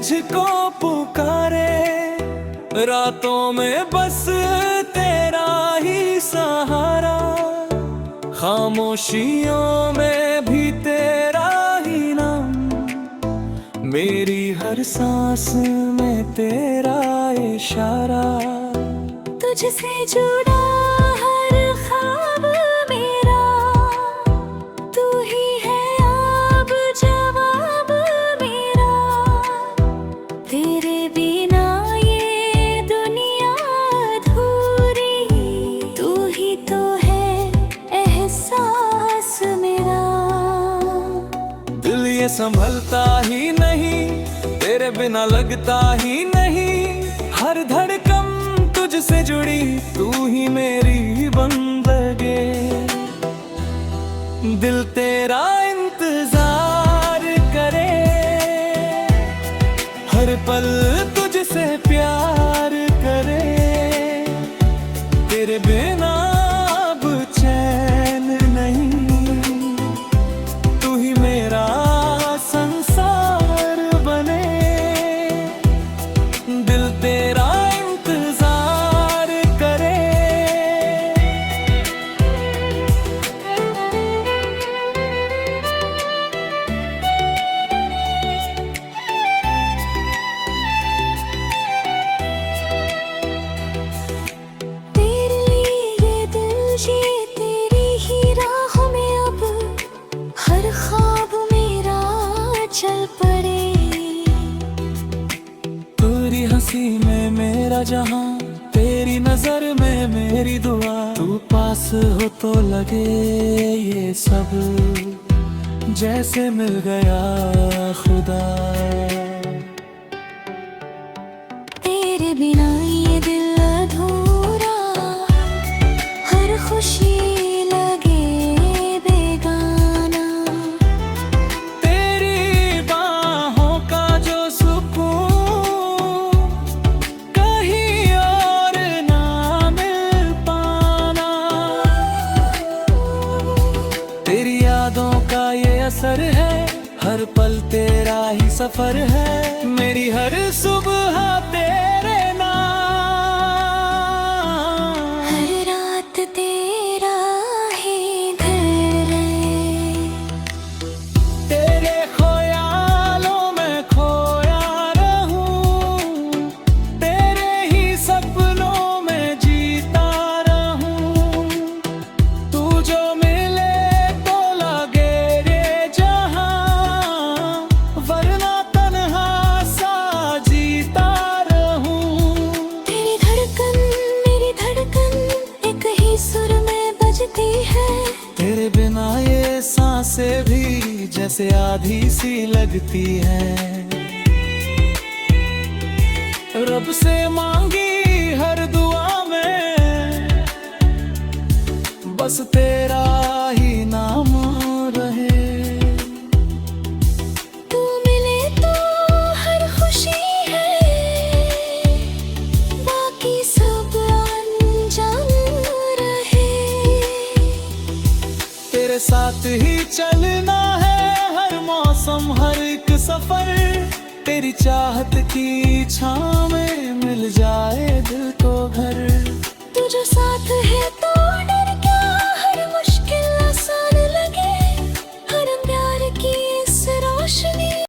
तुझको पुकारे, रातों में बस तेरा ही सहारा, खामोशियों में भी तेरा ही नाम, मेरी हर सांस में तेरा इशारा। तुझसे जुड़ा हर ख्वाब मेरा, तू ही है अब जवाब मेरा, तेरे बिना ये दुनिया अधूरी, तू ही तो है एहसास मेरा। दिल ये संभलता ही नहीं, तेरे बिना लगता ही नहीं, हर धड़कन तुझसे जुड़ी, तू ही मेरी बंदगे। दिल तेरा इंतजार करे, हर पल तुझसे प्यार करे, तेरे बिना अब चैन नहीं, तू ही मेरा संसार बने। दिल तेरा इंतजार करे। तेरे लिए ये दिल जी, तेरी ही राहों में अब हर ख्वाब मेरा चल पड़े। तेरी हंसी में मेरा जहां, तेरी नजर में मेरी दुआ, तू पास हो तो लगे ये सब जैसे मिल गया खुदा। तेरे बिना ये दिल अधूरा, हर खुशी लगे बेगाना, तेरी बाहों का जो सुकून कहीं और ना मिल पाना, तेरी यादों का ये असर है, हर पल तेरा ही सफर है, मेरी हर सुबह तेरे नाम, हर रात तेरा ही घर है। तेरे ख्यालों में खोया रहूं, तेरे ही सपनों में जीता रहूं, तू जो मिले तो लगे ये जहां, वरना तन्हा सा जीता रहूं। तेरी धड़कन मेरी धड़कन एक ही सुर में बजती है, तेरे बिना ये सांसें भी जैसे आधी सी लगती हैं। रब से मांगी हर दुआ में बस तेरा ही नाम रहे। तू मिले तो हर खुशी है, बाकी सब अनजान रहे। तेरे साथ ही चलना है हर मौसम हर एक सफर, तेरी चाहत की छाँव में मिल जाए दिल को घर। तू जो साथ है तो